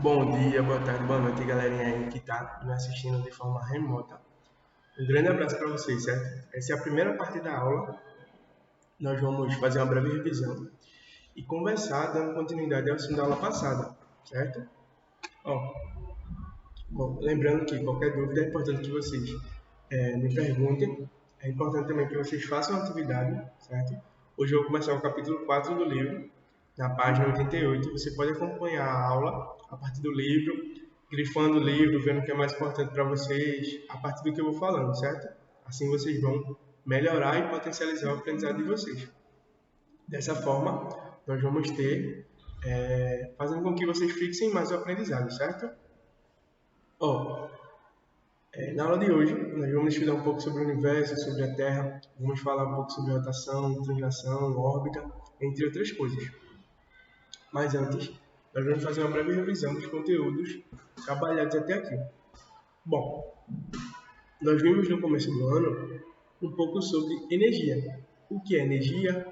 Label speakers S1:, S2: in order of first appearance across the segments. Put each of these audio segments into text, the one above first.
S1: Bom dia, boa tarde, boa noite, galerinha aí que está me assistindo de forma remota. Um grande abraço para vocês, certo? Essa é a primeira parte da aula. Nós vamos fazer uma breve revisão e conversar, dando continuidade ao assunto da aula passada, certo? Bom, lembrando que qualquer dúvida é importante que vocês me perguntem. É importante também que vocês façam a atividade, certo? Hoje eu vou começar o capítulo 4 do livro, na página 88. Você pode acompanhar a aula a partir do livro, grifando o livro, vendo o que é mais importante para vocês, a partir do que eu vou falando, certo? Assim vocês vão melhorar e potencializar o aprendizado de vocês. Dessa forma, nós vamos ter, fazendo com que vocês fixem mais o aprendizado, certo? Na aula de hoje, nós vamos estudar um pouco sobre o universo, sobre a Terra, vamos falar um pouco sobre rotação, translação, órbita, entre outras coisas. Mas antes, nós vamos fazer uma breve revisão dos conteúdos trabalhados até aqui. Bom, nós vimos no começo do ano um pouco sobre energia. O que é energia?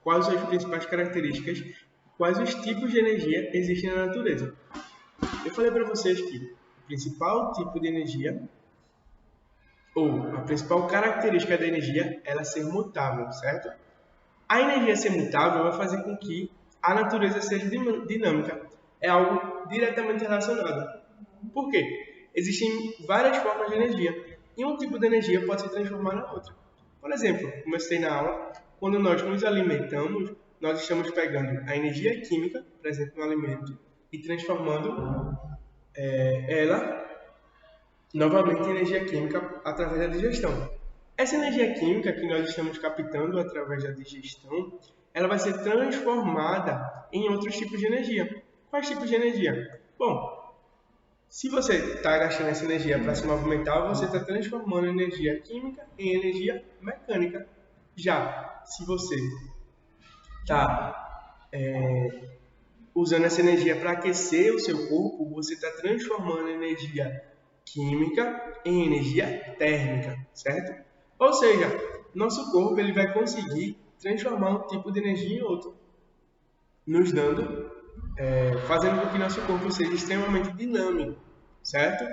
S1: Quais são as principais características? Quais os tipos de energia existem na natureza? Eu falei para vocês que o principal tipo de energia, ou a principal característica da energia, ela ser mutável, certo? A energia ser mutável vai fazer com que a natureza seja dinâmica. É algo diretamente relacionado. Por quê? Existem várias formas de energia, e um tipo de energia pode se transformar na outra. Por exemplo, como eu citei na aula, quando nós nos alimentamos, nós estamos pegando a energia química presente no alimento e transformando ela novamente em energia química através da digestão. Essa energia química que nós estamos captando através da digestão, ela vai ser transformada em outros tipos de energia. Quais tipos de energia? Bom, se você está gastando essa energia para se movimentar, você está transformando a energia química em energia mecânica. Já se você está usando essa energia para aquecer o seu corpo, você está transformando a energia química em energia térmica, certo? Ou seja, nosso corpo ele vai conseguir transformar um tipo de energia em outro, nos dando, fazendo com que nosso corpo seja extremamente dinâmico, certo?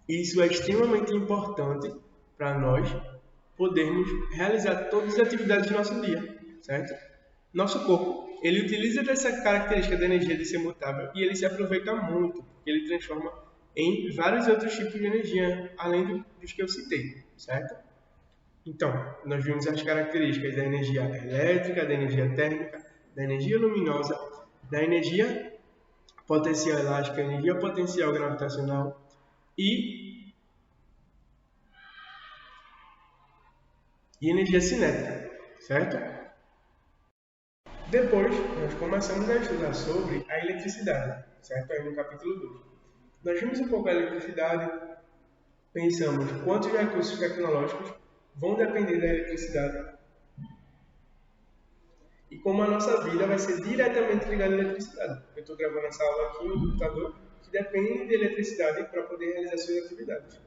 S1: Isso é extremamente importante para nós podermos realizar todas as atividades do nosso dia, certo? Nosso corpo, ele utiliza dessa característica da energia de ser mutável e ele se aproveita muito, porque ele transforma em vários outros tipos de energia, além dos que eu citei, certo? Então, nós vimos as características da energia elétrica, da energia térmica, da energia luminosa, da energia potencial elástica, energia potencial gravitacional e energia cinética, certo? Depois, nós começamos a estudar sobre a eletricidade, certo? Aí no capítulo 2. Nós vimos um pouco a eletricidade, pensamos quantos recursos tecnológicos vão depender da eletricidade e como a nossa vida vai ser diretamente ligada à eletricidade. Eu estou gravando essa aula aqui no computador que depende de eletricidade para poder realizar suas atividades.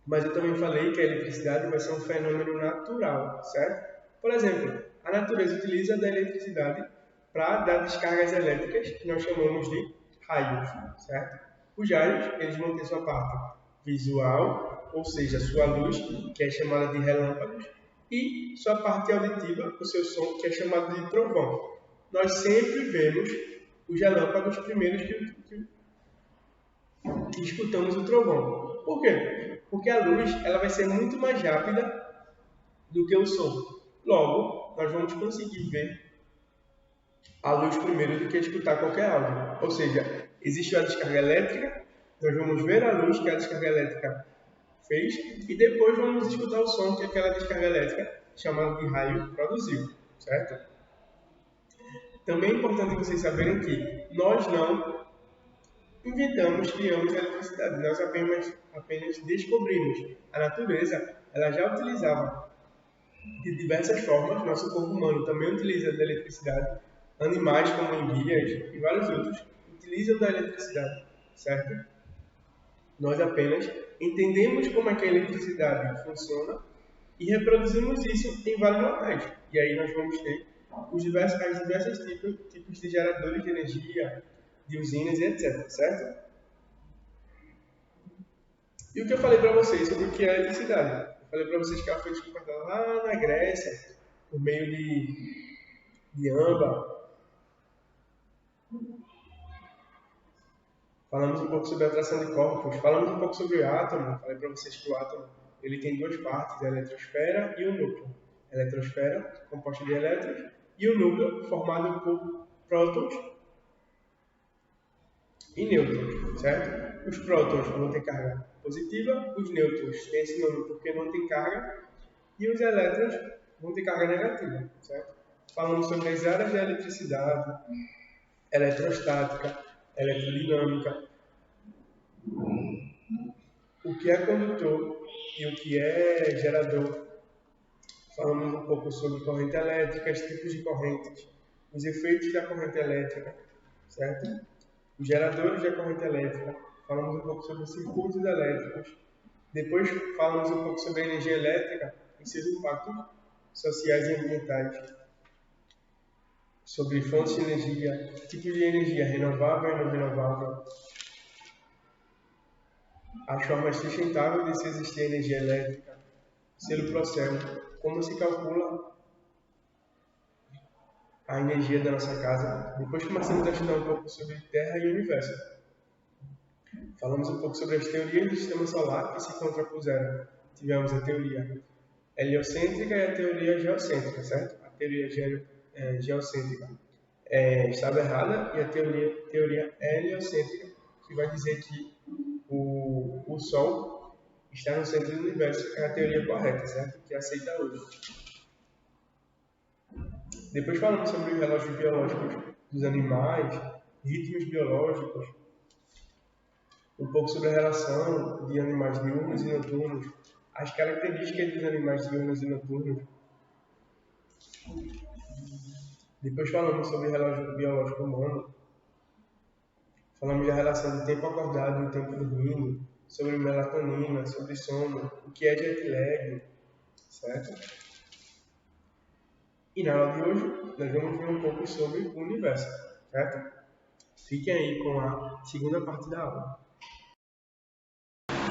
S1: Mas eu também falei que a eletricidade vai ser um fenômeno natural, certo? Por exemplo, a natureza utiliza da eletricidade para dar descargas elétricas que nós chamamos de raios, certo? Os raios, eles vão ter sua parte visual, ou seja, sua luz, que é chamada de relâmpagos, e sua parte auditiva, o seu som, que é chamado de trovão. Nós sempre vemos os relâmpagos primeiros que escutamos o trovão. Por quê? Porque a luz ela vai ser muito mais rápida do que o som. Logo, nós vamos conseguir ver a luz primeiro do que escutar qualquer áudio. Ou seja, existe a descarga elétrica, nós vamos ver a luz que a descarga elétrica fez e depois vamos escutar o som que aquela descarga elétrica, chamada de raio, produziu, certo? Também é importante vocês saberem que nós não inventamos, criamos a eletricidade, nós apenas descobrimos. A natureza ela já utilizava de diversas formas, nosso corpo humano também utiliza da eletricidade, animais como enguias e vários outros utilizam da eletricidade, certo? Nós apenas entendemos como é que a eletricidade funciona e reproduzimos isso em vários locais. E aí nós vamos ter as diversas tipos de geradores de energia, de usinas e etc, certo? E o que eu falei para vocês sobre o que é eletricidade? Eu falei para vocês que ela foi descoberta lá na Grécia, por meio de âmbar. Falamos um pouco sobre a atração de corpos, falamos um pouco sobre o átomo. Falei para vocês que o átomo ele tem duas partes, a eletrosfera e o núcleo. A eletrosfera, composta de elétrons, e o núcleo, formado por prótons e nêutrons, certo? Os prótons vão ter carga positiva, os nêutrons têm esse nome porque não tem carga, e os elétrons vão ter carga negativa, certo? Falamos sobre as áreas da eletricidade, eletrostática, eletrodinâmica, o que é condutor e o que é gerador. Falamos um pouco sobre corrente elétrica, os tipos de correntes, os efeitos da corrente elétrica, certo? Os geradores da corrente elétrica. Falamos um pouco sobre os circuitos elétricos. Depois falamos um pouco sobre a energia elétrica e seus impactos sociais e ambientais. Sobre fontes de energia, tipos de energia renovável e não renovável, as formas sustentáveis de se existir energia elétrica, selo Procel, como se calcula a energia da nossa casa. Depois começamos a estudar um pouco sobre Terra e Universo. Falamos um pouco sobre as teorias do Sistema Solar que se contrapuseram. Tivemos a teoria heliocêntrica e a teoria geocêntrica, certo? A teoria geocêntrica estava errada e a teoria heliocêntrica, que vai dizer que o Sol está no centro do universo, é a teoria correta, certo? Que é aceita hoje. Depois falamos sobre os relógios biológicos dos animais, ritmos biológicos, um pouco sobre a relação de animais diurnos e noturnos, as características dos animais diurnos e noturnos. Depois falamos sobre o relógio biológico humano. Falamos da relação do tempo acordado e do tempo dormindo, sobre melatonina, sobre sono, o que é jet lag, certo? E na aula de hoje, nós vamos ver um pouco sobre o universo, certo? Fiquem aí com a segunda parte da aula.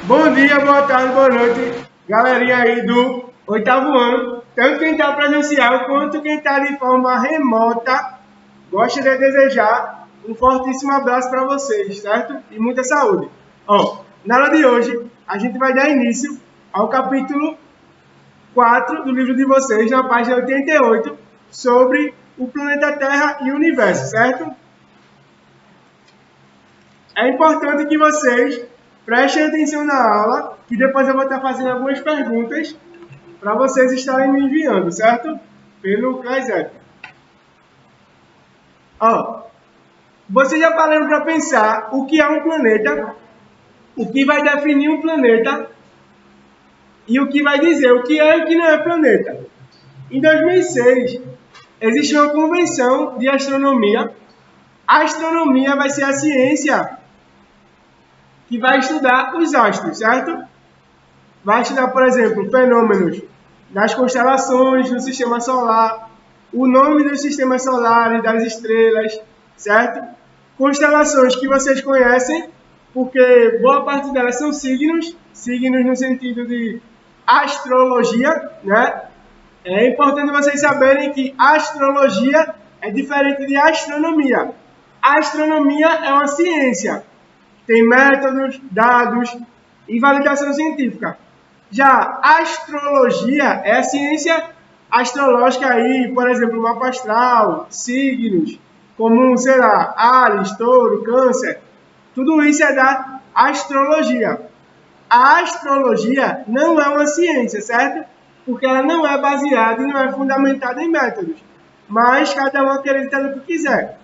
S1: Bom dia, boa tarde, boa noite, galerinha aí do 8º ano, tanto quem está presencial quanto quem está de forma remota. Gostaria de desejar um fortíssimo abraço para vocês, certo? E muita saúde. Na aula de hoje, a gente vai dar início ao capítulo 4 do livro de vocês, na página 88, sobre o planeta Terra e o universo, certo? É importante que vocês prestem atenção na aula, que depois eu vou estar fazendo algumas perguntas para vocês estarem me enviando, certo? Pelo ClassApp. Vocês já pararam para pensar o que é um planeta, o que vai definir um planeta e o que vai dizer o que é e o que não é planeta. Em 2006, existe uma convenção de astronomia. A astronomia vai ser a ciência que vai estudar os astros, certo? Vai estudar, por exemplo, fenômenos das constelações do sistema solar, o nome dos sistemas solares, das estrelas, certo? Constelações que vocês conhecem, porque boa parte delas são signos no sentido de astrologia, né? É importante vocês saberem que astrologia é diferente de astronomia. A astronomia é uma ciência, tem métodos, dados e validação científica. Já a astrologia é a ciência astrológica aí, por exemplo, mapa astral, signos, como, sei lá, Áries, Touro, Câncer. Tudo isso é da astrologia. A astrologia não é uma ciência, certo? Porque ela não é baseada e não é fundamentada em métodos. Mas cada um acredita no que quiser.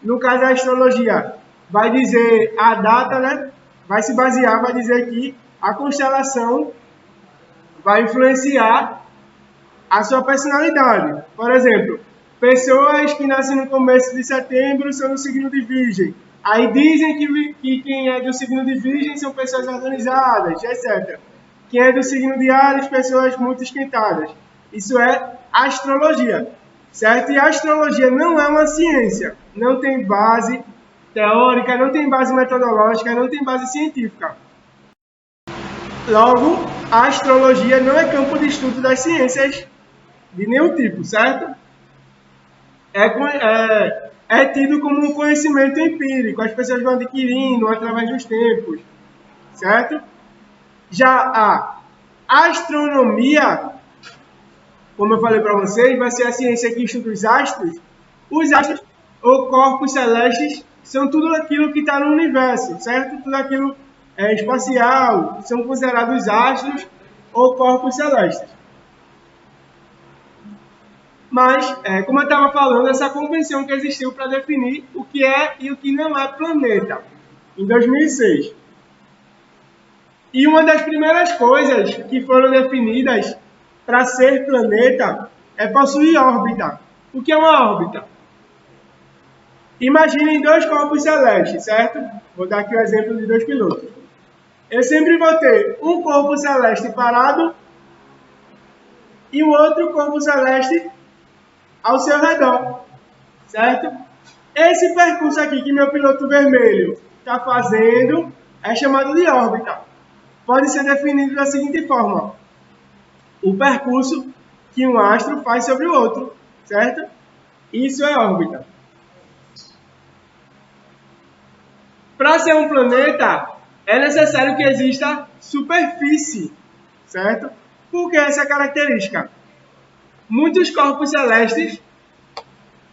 S1: No caso, a astrologia vai dizer a data, né? Vai se basear, vai dizer que a constelação vai influenciar a sua personalidade. Por exemplo, pessoas que nascem no começo de setembro são do signo de Virgem. Aí dizem que quem é do signo de Virgem são pessoas organizadas, etc. Quem é do signo de Áries, pessoas muito esquentadas. Isso é astrologia. certo? E a astrologia não é uma ciência, não tem base teórica, não tem base metodológica, não tem base científica. Logo, a astrologia não é campo de estudo das ciências de nenhum tipo, certo? É tido como um conhecimento empírico, as pessoas vão adquirindo através dos tempos, certo? Já a astronomia, como eu falei para vocês, vai ser a ciência que estuda os astros. Os astros ou corpos celestes são tudo aquilo que está no universo, certo? Tudo aquilo espacial, são considerados astros ou corpos celestes. Mas, como eu estava falando, essa convenção que existiu para definir o que é e o que não é planeta, em 2006. E uma das primeiras coisas que foram definidas para ser planeta é possuir órbita. O que é uma órbita? Imaginem dois corpos celestes, certo? Vou dar aqui o exemplo de dois pilotos. Eu sempre vou ter um corpo celeste parado e o outro corpo celeste ao seu redor, certo? Esse percurso aqui que meu piloto vermelho está fazendo é chamado de órbita. Pode ser definido da seguinte forma: o percurso que um astro faz sobre o outro, certo? Isso é órbita. Para ser um planeta, é necessário que exista superfície, certo? Por que essa característica? Muitos corpos celestes,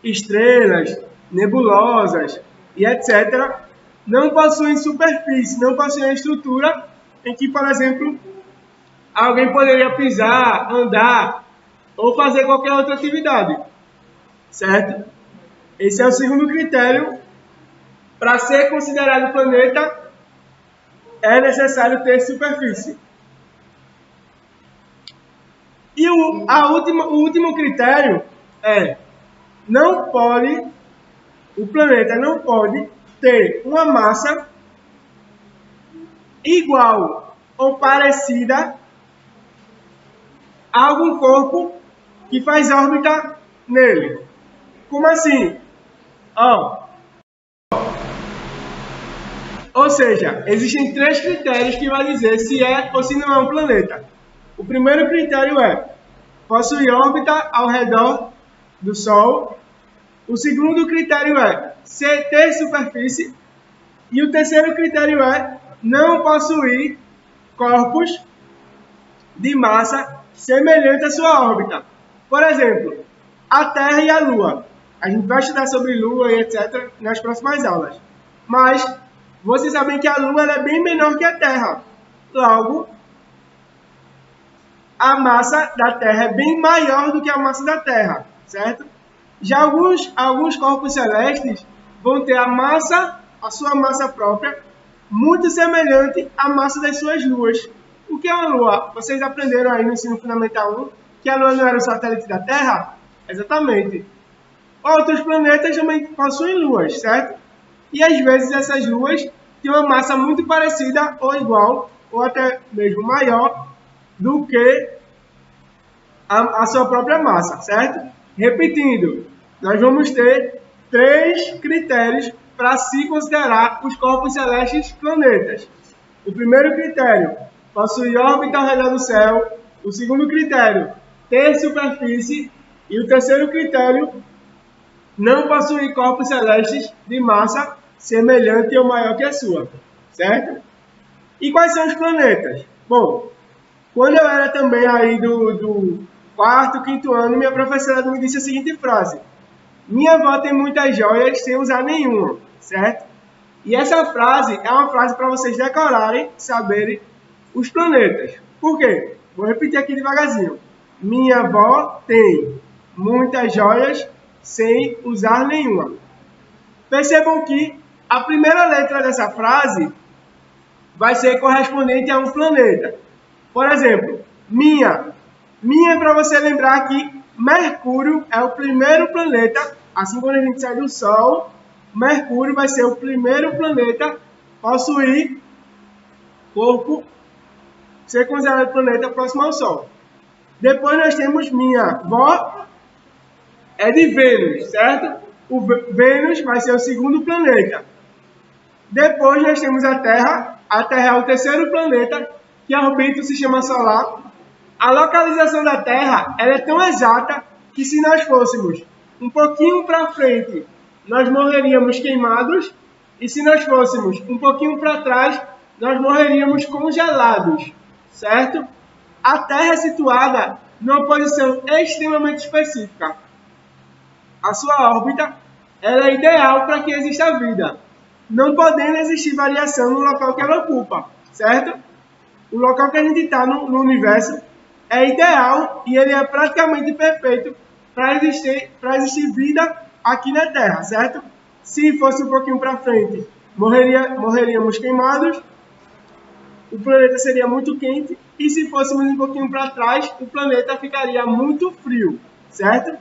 S1: estrelas, nebulosas e etc., não possuem superfície, não possuem estrutura em que, por exemplo, alguém poderia pisar, andar ou fazer qualquer outra atividade, certo? Esse é o segundo critério. Para ser considerado planeta, é necessário ter superfície. E o último critério é: o planeta não pode ter uma massa igual ou parecida a algum corpo que faz órbita nele. Como assim? Ou seja, existem 3 critérios que vai dizer se é ou se não é um planeta. O primeiro critério é possuir órbita ao redor do Sol. O segundo critério é ter superfície. E o terceiro critério é não possuir corpos de massa semelhante à sua órbita. Por exemplo, a Terra e a Lua. A gente vai estudar sobre Lua e etc. nas próximas aulas. Mas vocês sabem que a Lua é bem menor que a Terra. Logo, a massa da Terra é bem maior do que a massa da Terra, certo? Já alguns corpos celestes vão ter a sua massa própria, muito semelhante à massa das suas luas. O que é uma lua? Vocês aprenderam aí no ensino fundamental 1 que a Lua não era o satélite da Terra? Exatamente. Outros planetas também possuem luas, certo? E às vezes essas luas têm uma massa muito parecida ou igual, ou até mesmo maior, do que a sua própria massa, certo? Repetindo, nós vamos ter 3 critérios para se considerar os corpos celestes planetas. O primeiro critério, possuir órbita ao redor do céu. O segundo critério, ter superfície. E o terceiro critério, não possuir corpos celestes de massa semelhante ou maior que a sua, certo? E quais são os planetas? Bom, quando eu era também aí do 4º, 5º ano, minha professora me disse a seguinte frase: minha avó tem muitas joias sem usar nenhuma, certo? E essa frase é uma frase para vocês decorarem, saberem os planetas. Por quê? Vou repetir aqui devagarzinho. Minha avó tem muitas joias sem usar nenhuma. Percebam que a primeira letra dessa frase vai ser correspondente a um planeta. Por exemplo, minha é para você lembrar que Mercúrio é o primeiro planeta, assim quando a gente sai do Sol, Mercúrio vai ser o primeiro planeta a possuir corpo, ser considerado planeta próximo ao Sol. Depois nós temos minha avó, é de Vênus, certo? O Vênus vai ser o segundo planeta. Depois nós temos a Terra é o terceiro planeta que orbita o Sistema Solar. A localização da Terra ela é tão exata que se nós fôssemos um pouquinho para frente, nós morreríamos queimados, e se nós fôssemos um pouquinho para trás, nós morreríamos congelados, certo? A Terra é situada numa posição extremamente específica. A sua órbita ela é ideal para que exista vida, não podendo existir variação no local que ela ocupa, certo? O local que a gente está no universo é ideal e ele é praticamente perfeito para existir vida aqui na Terra, certo? Se fosse um pouquinho para frente, morreríamos queimados, o planeta seria muito quente, e se fôssemos um pouquinho para trás, o planeta ficaria muito frio, certo?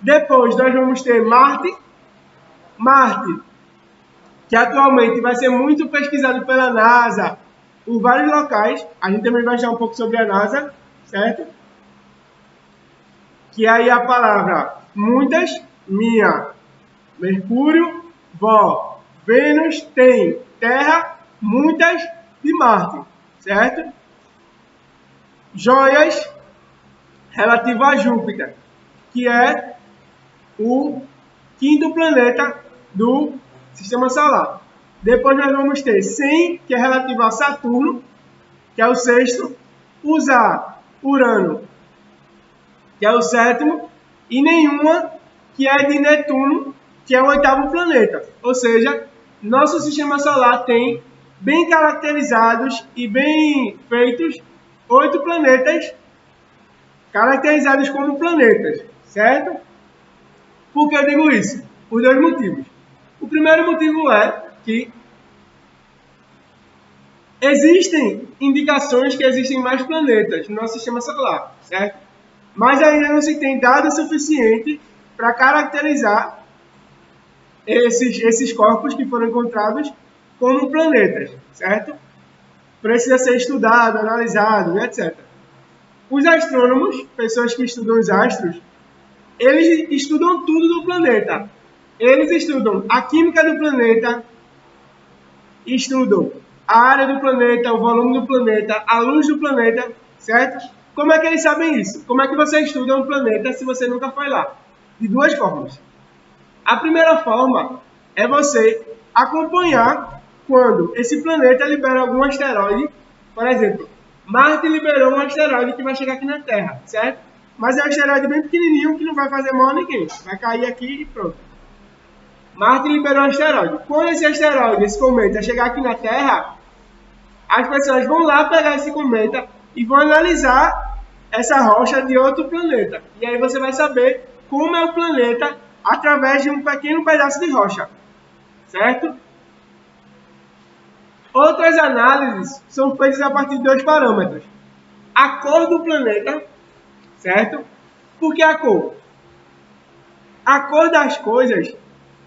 S1: Depois nós vamos ter Marte, que atualmente vai ser muito pesquisado pela NASA por vários locais. A gente também vai falar um pouco sobre a NASA, certo? Que aí a palavra muitas, minha, Mercúrio, vó, Vênus, tem, Terra, muitas de Marte, certo? Joias, relativo a Júpiter, que é o quinto planeta do Sistema Solar. Depois nós vamos ter 100, que é relativo a Saturno, que é o sexto, usar Urano, que é o sétimo, e nenhuma, que é de Netuno, que é o oitavo planeta. Ou seja, nosso Sistema Solar tem bem caracterizados e bem feitos 8 planetas caracterizados como planetas, certo? Por que eu digo isso? Por 2 motivos. O primeiro motivo é que existem indicações que existem mais planetas no nosso Sistema Solar, certo? Mas ainda não se tem dados suficientes para caracterizar esses corpos que foram encontrados como planetas, certo? Precisa ser estudado, analisado, etc. Os astrônomos, pessoas que estudam os astros, eles estudam tudo do planeta. Eles estudam a química do planeta, estudam a área do planeta, o volume do planeta, a luz do planeta, certo? Como é que eles sabem isso? Como é que você estuda um planeta se você nunca foi lá? De 2 formas. A primeira forma é você acompanhar quando esse planeta libera algum asteroide. Por exemplo, Marte liberou um asteroide que vai chegar aqui na Terra, certo? Mas é um asteroide bem pequenininho que não vai fazer mal a ninguém. Vai cair aqui e pronto. Marte liberou um asteroide. Quando esse asteroide, esse cometa, chegar aqui na Terra, as pessoas vão lá pegar esse cometa e vão analisar essa rocha de outro planeta. E aí você vai saber como é o planeta através de um pequeno pedaço de rocha, certo? Outras análises são feitas a partir de 2 parâmetros. A cor do planeta, certo? Por que a cor? A cor das coisas,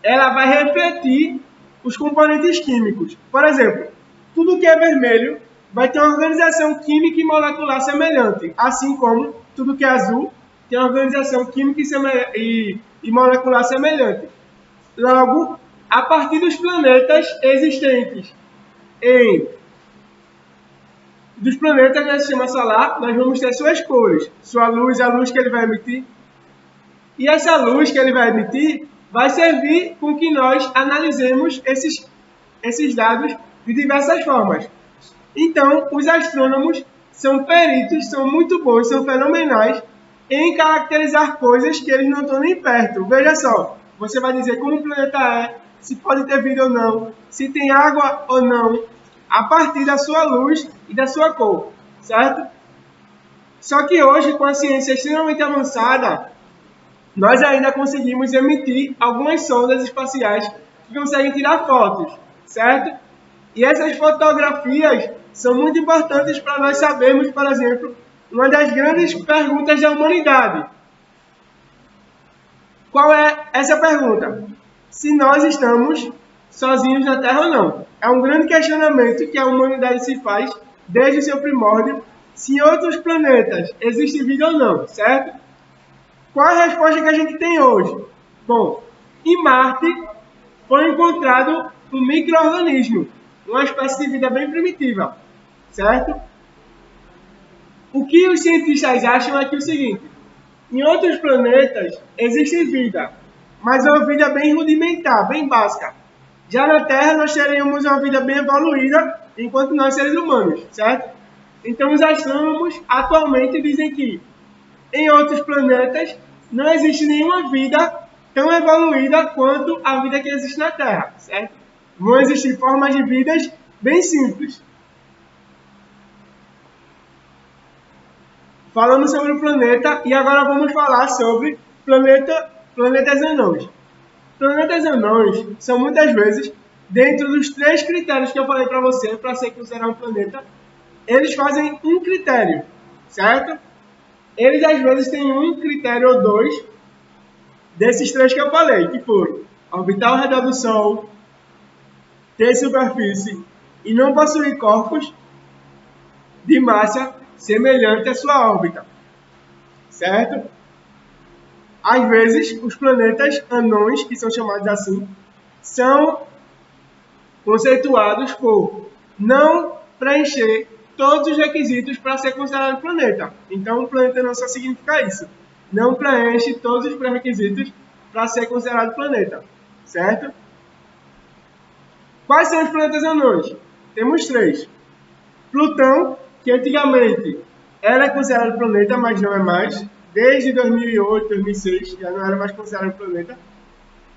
S1: ela vai refletir os componentes químicos. Por exemplo, tudo que é vermelho vai ter uma organização química e molecular semelhante, assim como tudo que é azul tem uma organização química e molecular semelhante. Logo, a partir dos planetas existentes dos planetas do Sistema Solar, nós vamos ter suas cores, sua luz, a luz que ele vai emitir. E essa luz que ele vai emitir vai servir com que nós analisemos esses dados de diversas formas. Então, os astrônomos são peritos, são muito bons, são fenomenais em caracterizar coisas que eles não estão nem perto. Veja só, você vai dizer como o planeta é, se pode ter vida ou não, se tem água ou não, a partir da sua luz e da sua cor, certo? Só que hoje, com a ciência extremamente avançada, nós ainda conseguimos emitir algumas sondas espaciais que conseguem tirar fotos, certo? E essas fotografias são muito importantes para nós sabermos, por exemplo, uma das grandes perguntas da humanidade. Qual é essa pergunta? Se nós estamos sozinhos na Terra ou não. É um grande questionamento que a humanidade se faz desde o seu primórdio, se em outros planetas existe vida ou não, certo? Qual é a resposta que a gente tem hoje? Bom, em Marte foi encontrado um micro-organismo, uma espécie de vida bem primitiva, certo? O que os cientistas acham é que é o seguinte: em outros planetas existe vida, mas é uma vida bem rudimentar, bem básica. Já na Terra nós teríamos uma vida bem evoluída, enquanto nós seres humanos, certo? Então os astrônomos atualmente dizem que em outros planetas não existe nenhuma vida tão evoluída quanto a vida que existe na Terra, certo? Vão existir formas de vidas bem simples. Falamos sobre o planeta e agora vamos falar sobre planetas anãos. Planetas anãos são muitas vezes, dentro dos 3 critérios que eu falei para você, para ser considerado um planeta, eles fazem um critério, certo? Eles às vezes têm um critério ou 2 desses 3 que eu falei, que foram orbitar ao redor do Sol, ter superfície e não possuir corpos de massa semelhante à sua órbita, certo? Às vezes, os planetas anões, que são chamados assim, são conceituados por não preencher todos os requisitos para ser considerado planeta. Então, o planeta não só significa isso. Não preenche todos os pré-requisitos para ser considerado planeta, certo? Quais são os planetas anões? Temos 3. Plutão, que antigamente era considerado planeta, mas não é mais. Desde 2008, 2006, já não era mais considerado planeta.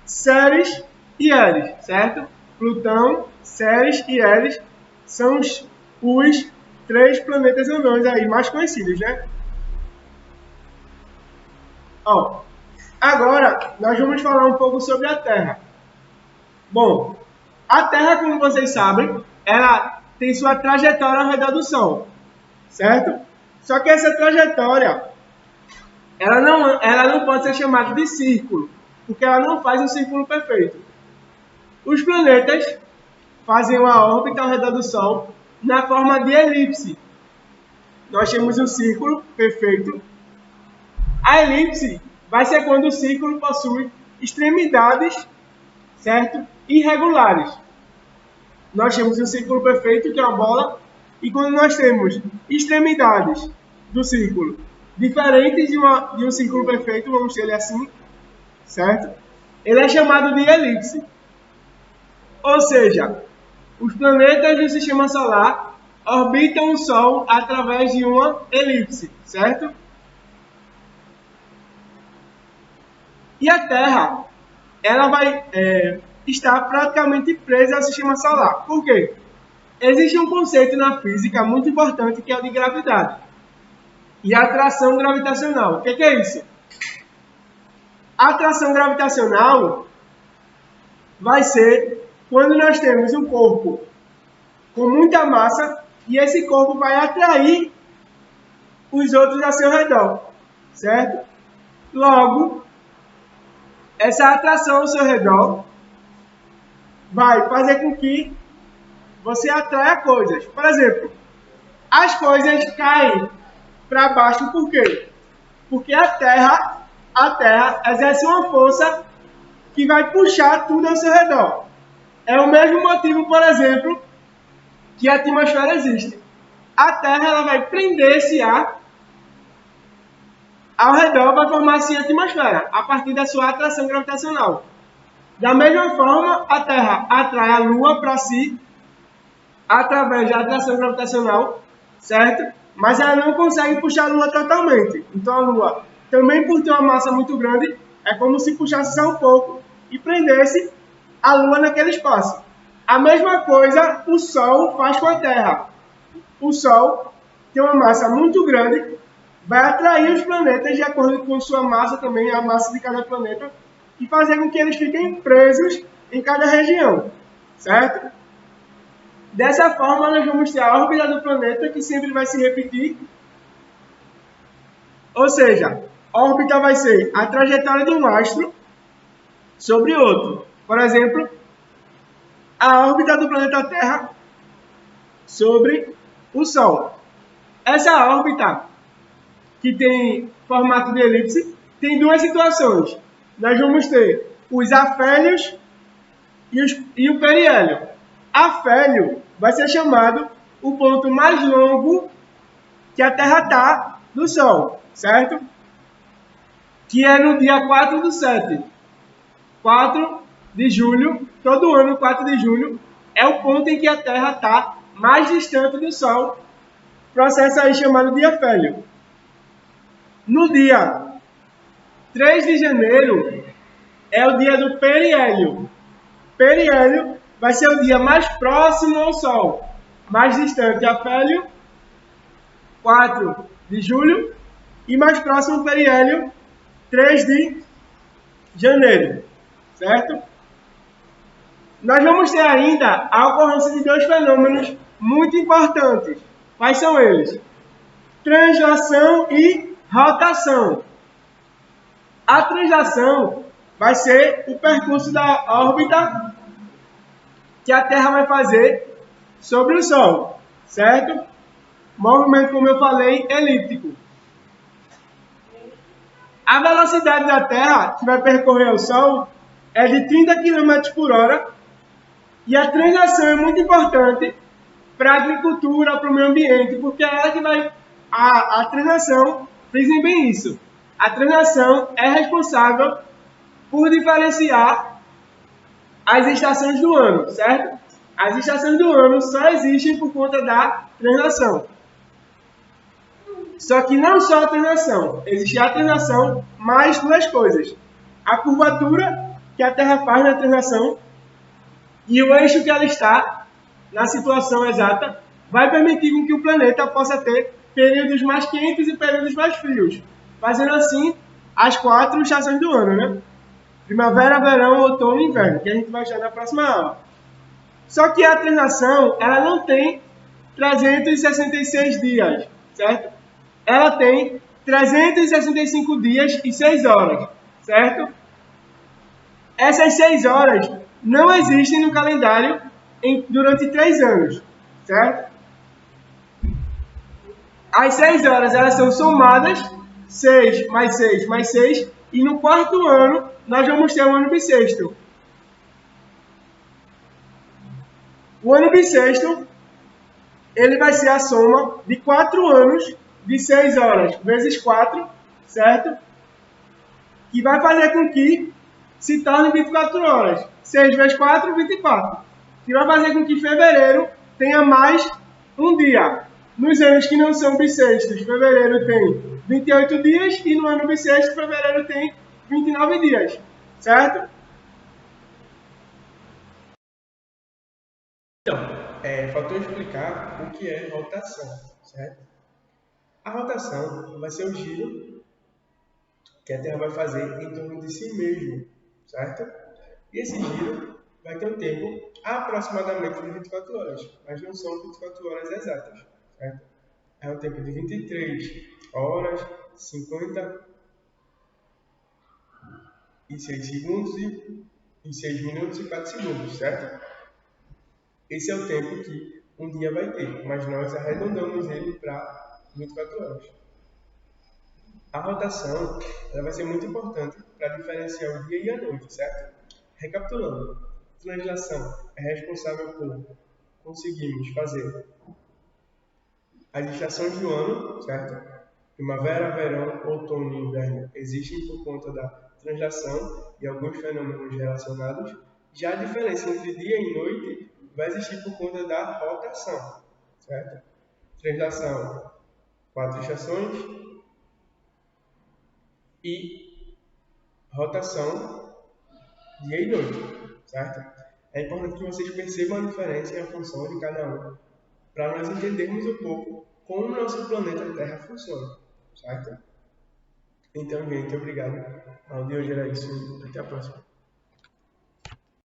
S1: Ceres e Eris, certo? Plutão, Ceres e Eris são os 3 planetas anões aí mais conhecidos, né? Agora nós vamos falar um pouco sobre a Terra. Bom, a Terra, como vocês sabem, ela tem sua trajetória ao redor do Sol, certo? Só que essa trajetória, ela não pode ser chamada de círculo, porque ela não faz um círculo perfeito. Os planetas fazem uma órbita ao redor do Sol na forma de elipse. Nós temos um círculo perfeito. A elipse vai ser quando o círculo possui extremidades, certo? Irregulares. Nós temos um círculo perfeito, que é uma bola, e quando nós temos extremidades do círculo diferentes de um círculo perfeito, vamos ter ele assim, certo? Ele é chamado de elipse. Ou seja, os planetas do Sistema Solar orbitam o Sol através de uma elipse, certo? E a Terra, ela vai estar praticamente presa ao Sistema Solar. Por quê? Existe um conceito na física muito importante, que é o de gravidade e atração gravitacional. O que é isso? A atração gravitacional vai ser quando nós temos um corpo com muita massa e esse corpo vai atrair os outros ao seu redor, certo? Logo, essa atração ao seu redor vai fazer com que você atraia coisas. Por exemplo, as coisas caem para baixo por quê? Porque a Terra exerce uma força que vai puxar tudo ao seu redor. É o mesmo motivo, por exemplo, que a atmosfera existe. A Terra ela vai prender esse ar ao redor, vai formar assim a atmosfera, a partir da sua atração gravitacional. Da mesma forma, a Terra atrai a Lua para si, através da atração gravitacional, certo? Mas ela não consegue puxar a Lua totalmente. Então a Lua, também por ter uma massa muito grande, é como se puxasse só um pouco e prendesse a Lua naquele espaço. A mesma coisa o Sol faz com a Terra. O Sol tem uma massa muito grande, vai atrair os planetas de acordo com sua massa também, a massa de cada planeta, e fazer com que eles fiquem presos em cada região, certo? Dessa forma, nós vamos ter a órbita do planeta, que sempre vai se repetir. Ou seja, a órbita vai ser a trajetória de um astro sobre outro. Por exemplo, a órbita do planeta Terra sobre o Sol. Essa órbita, que tem formato de elipse, tem duas situações. Nós vamos ter os afélios e o periélio. Afélio vai ser chamado o ponto mais longo que a Terra está do Sol, certo? Que é no dia 4/7. 4 de julho, todo ano 4 de julho, é o ponto em que a Terra está mais distante do Sol, processo aí chamado de afélio. No dia 3 de janeiro, é o dia do periélio. Periélio vai ser o dia mais próximo ao Sol, mais distante afélio, 4 de julho, e mais próximo ao periélio, 3 de janeiro, certo? Nós vamos ter ainda a ocorrência de dois fenômenos muito importantes. Quais são eles? Translação e rotação. A translação vai ser o percurso da órbita que a Terra vai fazer sobre o Sol, certo? Movimento, como eu falei, elíptico. A velocidade da Terra que vai percorrer o Sol é de 30 km por hora e a translação é muito importante para a agricultura, para o meio ambiente, porque é ela que vai... A translação, frisem bem isso, a translação é responsável por diferenciar as estações do ano, certo? As estações do ano só existem por conta da translação. Só que não só a translação, existe a translação mais duas coisas. A curvatura que a Terra faz na translação e o eixo que ela está, na situação exata, vai permitir que o planeta possa ter períodos mais quentes e períodos mais frios, fazendo assim as 4 estações do ano, né? Primavera, verão, outono e inverno, que a gente vai achar na próxima aula. Só que a translação, ela não tem 366 dias, certo? Ela tem 365 dias e 6 horas, certo? Essas 6 horas não existem no calendário durante 3 anos, certo? As 6 horas elas são somadas, 6 mais 6 mais 6, e no quarto ano nós vamos ter o ano bissexto. O ano bissexto ele vai ser a soma de 4 anos de 6 horas vezes 4, certo? Que vai fazer com que se torne 24 horas. 6 vezes 4, 24. Que vai fazer com que fevereiro tenha mais um dia. Nos anos que não são bissextos, fevereiro tem 28 dias e no ano bissexto, fevereiro tem 29 dias, certo? Então, faltou explicar o que é rotação, certo? A rotação vai ser o giro que a Terra vai fazer em torno de si mesmo, certo? E esse giro vai ter um tempo aproximadamente de 24 horas, mas não são 24 horas exatas, certo? É um tempo de 23 horas, 56 segundos e 6 minutos e 4 segundos, certo? Esse é o tempo que um dia vai ter, mas nós arredondamos ele para 24 horas. A rotação ela vai ser muito importante para diferenciar o dia e a noite, certo? Recapitulando, translação é responsável por conseguirmos fazer as estações do ano, certo? Primavera, verão, outono e inverno existem por conta da translação e alguns fenômenos relacionados. Já a diferença entre dia e noite vai existir por conta da rotação, certo? Translação, 4 estações, e rotação, dia e noite, certo? É importante que vocês percebam a diferença e a função de cada um, para nós entendermos um pouco como o nosso planeta Terra funciona, certo? Então, gente, obrigado. A aula de hoje era isso e até a próxima.